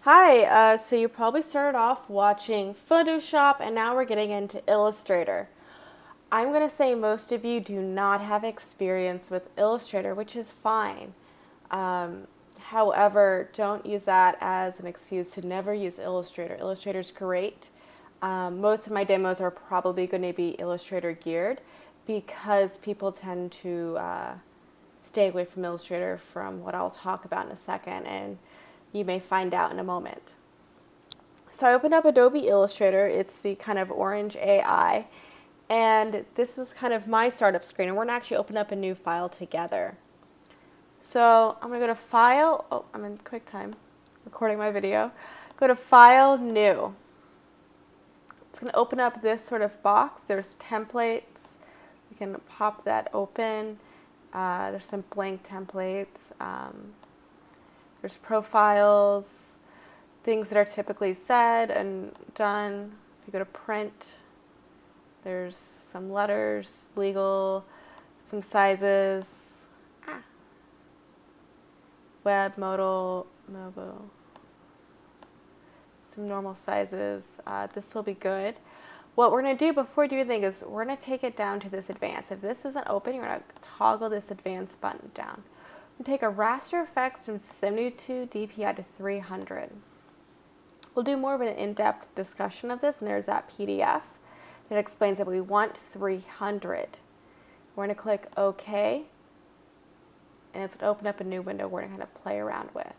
Hi, so you probably started off watching Photoshop and now we're getting into Illustrator. I'm going to say most of you do not have experience with Illustrator, which is fine. However, don't use that as an excuse to never use Illustrator. Illustrator's great. Most of my demos are probably going to be Illustrator geared because people tend to stay away from Illustrator from what I'll talk about in a second, and you may find out in a moment. So I opened up Adobe Illustrator. It's the kind of orange AI. And this is kind of my startup screen. And we're going to actually open up a new file together. So I'm going to go to File. Oh, I'm in QuickTime recording my video. Go to File, New. It's going to open up this sort of box. There's templates. You can pop that open. There's some blank templates. There's profiles, things that are typically said and done. If you go to print, there's some letters, legal, some sizes, web, modal, mobile, some normal sizes. This will be good. What we're going to do before we do anything is we're going to take it down to this advanced. If this isn't open, you're going to toggle this advanced button down. We'll take a raster effects from 72 DPI to 300. We'll do more of an in-depth discussion of this, and there's that PDF that explains that we want 300. We're going to click OK, and it's going to open up a new window we're going to kind of play around with.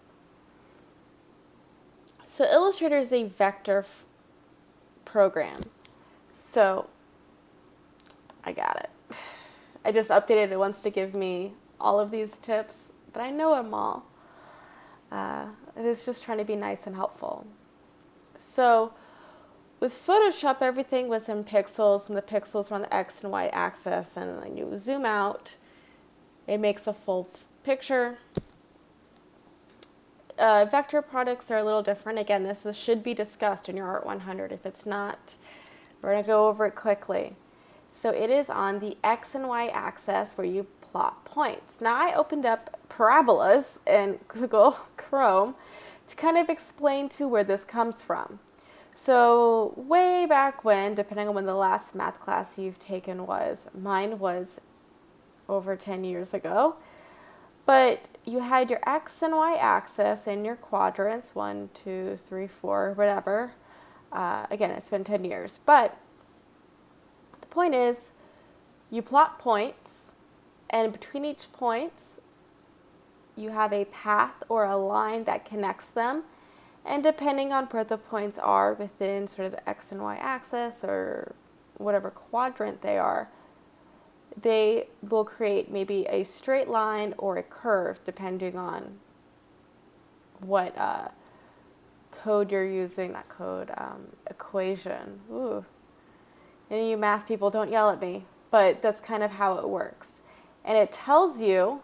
So Illustrator is a vector program. So I got it. I just updated it once to give me all of these tips, but I know them all. It is just trying to be nice and helpful. So with Photoshop, everything was in pixels, and the pixels were on the X and Y axis, and when you zoom out, it makes a full picture. Vector products are a little different. Again, this should be discussed in your Art 100. If it's not, we're going to go over it quickly. So it is on the X and Y axis where you plot points. Now I opened up parabolas in Google Chrome to kind of explain to where this comes from. So way back when, depending on when the last math class you've taken was, mine was over 10 years ago, but you had your X and Y axis in your quadrants, 1, 2, 3, 4, whatever. Again, it's been 10 years, but the point is you plot points, and between each points you have a path or a line that connects them, and depending on where the points are within sort of the X and Y axis or whatever quadrant they are, they will create maybe a straight line or a curve depending on what code you're using, not code, equation. Ooh. Any of you math people, don't yell at me, but that's kind of how it works. And it tells you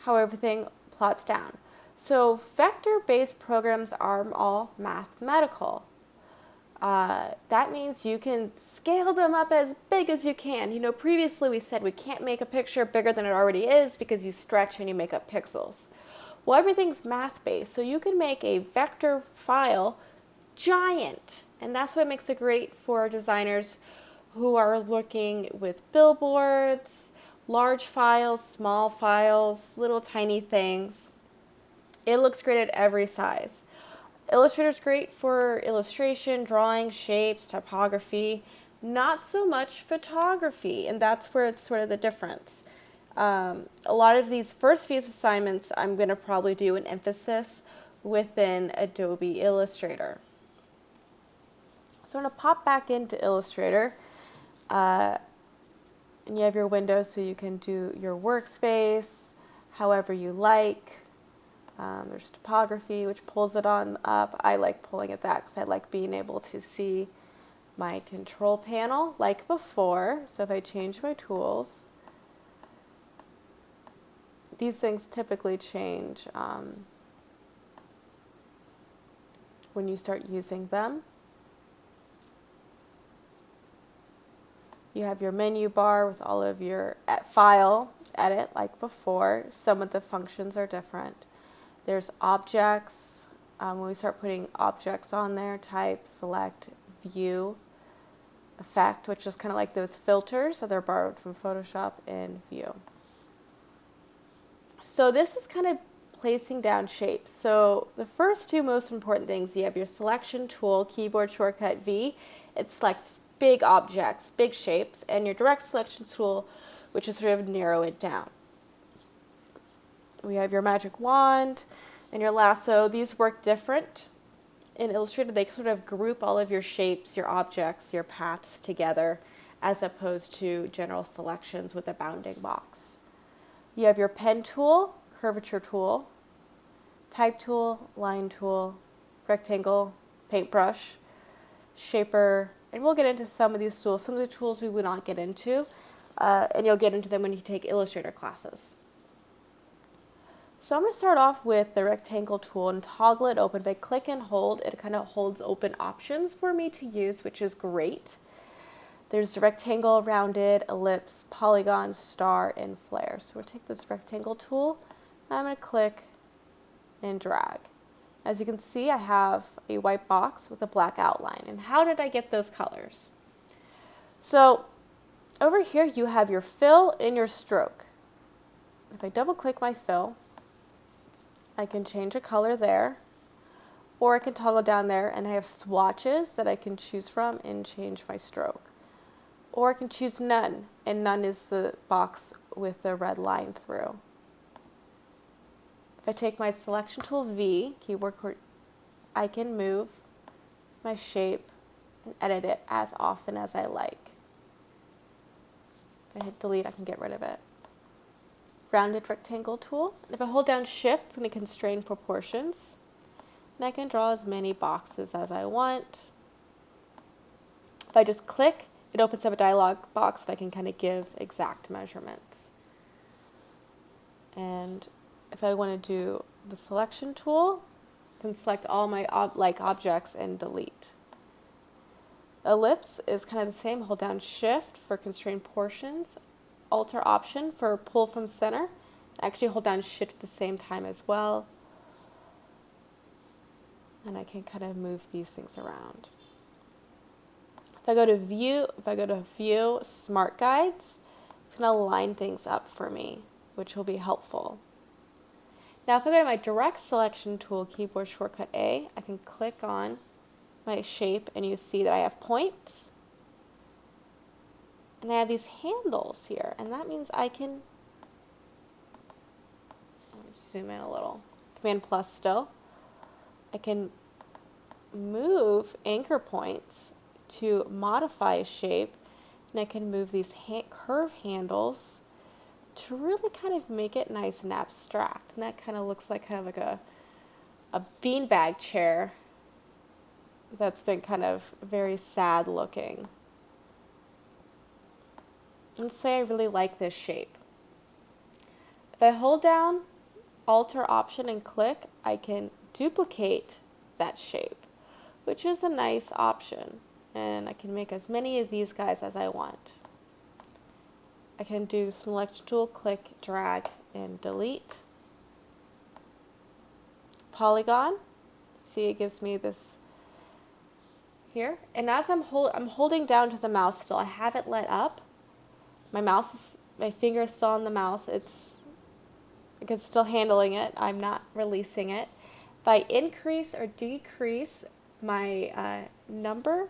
how everything plots down. So vector-based programs are all mathematical. That means you can scale them up as big as you can. You know, previously we said we can't make a picture bigger than it already is because you stretch and you make up pixels. Well, everything's math-based, so you can make a vector file giant. And that's what makes it great for designers who are looking with billboards, large files, small files, little tiny things. It looks great at every size. Illustrator's great for illustration, drawing, shapes, typography, not so much photography, and that's where it's sort of the difference. A lot of these first few assignments, I'm going to probably do an emphasis within Adobe Illustrator. So I'm going to pop back into Illustrator, and you have your window so you can do your workspace however you like. There's topography, which pulls it on up. I like pulling it back because I like being able to see my control panel like before. So if I change my tools, these things typically change when you start using them. You have your menu bar with all of your file, edit like before. Some of the functions are different. There's objects. When we start putting objects on there, type, select, view, effect, which is kind of like those filters, so they're borrowed from Photoshop, and view. So this is kind of placing down shapes. So the first two most important things, you have your selection tool, keyboard shortcut V. It selects big objects, big shapes, and your direct selection tool, which is sort of narrow it down. We have your magic wand and your lasso. These work different. In Illustrator, they sort of group all of your shapes, your objects, your paths together, as opposed to general selections with a bounding box. You have your pen tool, curvature tool, type tool, line tool, rectangle, paintbrush, shaper, and we'll get into some of these tools. Some of the tools we will not get into, and you'll get into them when you take Illustrator classes. So I'm going to start off with the rectangle tool and toggle it open. By click and hold, it kind of holds open options for me to use, which is great. There's the rectangle, rounded, ellipse, polygon, star, and flare. So we'll take this rectangle tool, and I'm going to click and drag. As you can see, I have a white box with a black outline. And how did I get those colors? So over here, you have your fill and your stroke. If I double click my fill, I can change a color there, or I can toggle down there and I have swatches that I can choose from and change my stroke. Or I can choose none, and none is the box with the red line through. If I take my selection tool V, keyboard, I can move my shape and edit it as often as I like. If I hit delete, I can get rid of it. Rounded rectangle tool. If I hold down shift, it's going to constrain proportions. And I can draw as many boxes as I want. If I just click, it opens up a dialog box that I can kind of give exact measurements. And if I want to do the selection tool, I can select all my objects and delete. Ellipse is kind of the same. Hold down shift for constrain portions. Alter option for pull from center. Actually hold down shift at the same time as well. And I can kind of move these things around. If I go to view, smart guides, it's going to line things up for me, which will be helpful. Now if I go to my direct selection tool, keyboard shortcut A, I can click on my shape and you see that I have points. And I have these handles here, and that means I can, let me zoom in a little, Command plus still. I can move anchor points to modify a shape, and I can move these curve handles to really kind of make it nice and abstract. And that kind of looks like a beanbag chair that's been kind of very sad looking. Let's say I really like this shape. If I hold down Alter option and click, I can duplicate that shape, which is a nice option. And I can make as many of these guys as I want. I can do selection tool, click, drag, and delete. Polygon, see it gives me this here. And as I'm holding down to the mouse still, I have it let up. My finger is still on the mouse. It's still handling it. I'm not releasing it. If I increase or decrease my numbers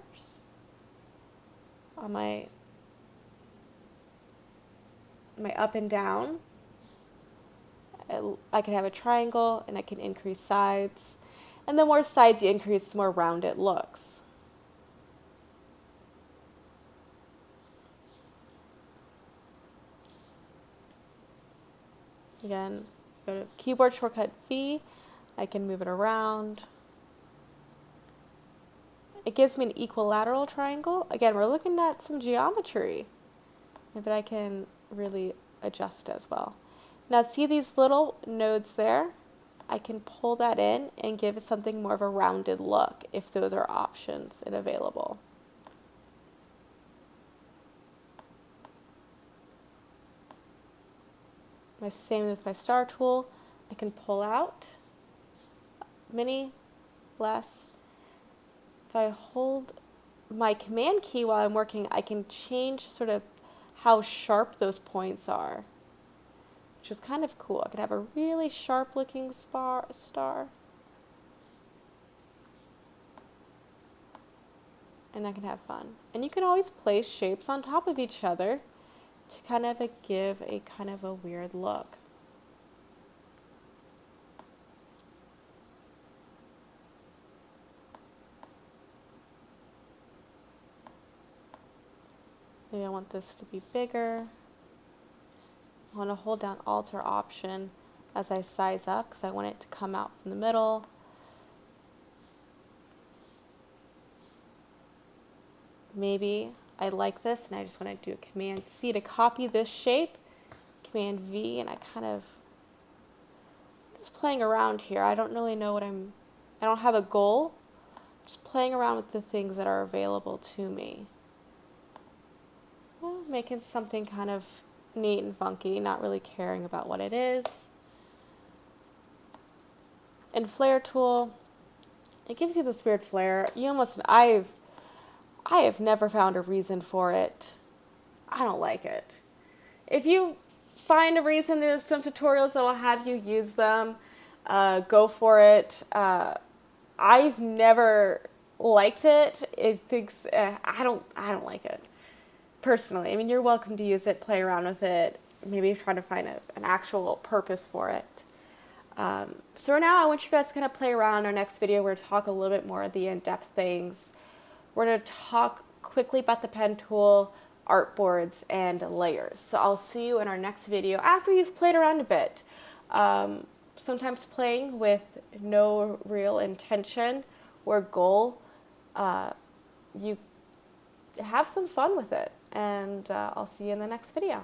on my up and down, I can have a triangle and I can increase sides. And the more sides you increase, the more round it looks. Again, go to keyboard shortcut V, I can move it around. It gives me an equilateral triangle. Again, we're looking at some geometry, but I can really adjust as well. Now see these little nodes there? I can pull that in and give it something more of a rounded look if those are options and available. Same as my star tool, I can pull out mini less. If I hold my command key while I'm working, I can change sort of how sharp those points are, which is kind of cool. I could have a really sharp looking star. And I can have fun. And you can always place shapes on top of each other to kind of give a kind of a weird look. Maybe I want this to be bigger. I want to hold down Alt or Option as I size up because I want it to come out from the middle. Maybe I like this and I just want to do a Command C to copy this shape, Command V, and I just playing around here. I don't really know I don't have a goal. I'm just playing around with the things that are available to me. Well, making something kind of neat and funky, not really caring about what it is. And Flare tool, it gives you this weird flare. I have never found a reason for it. I don't like it. If you find a reason, there's some tutorials that will have you use them. Go for it. I've never liked it. I don't like it personally. I mean, you're welcome to use it, play around with it, maybe try to find an actual purpose for it. So now I want you guys to kind of play around. In our next video, we're going to talk a little bit more of the in-depth things. We're going to talk quickly about the pen tool, artboards, and layers. So I'll see you in our next video after you've played around a bit. Sometimes playing with no real intention or goal, you have some fun with it. And I'll see you in the next video.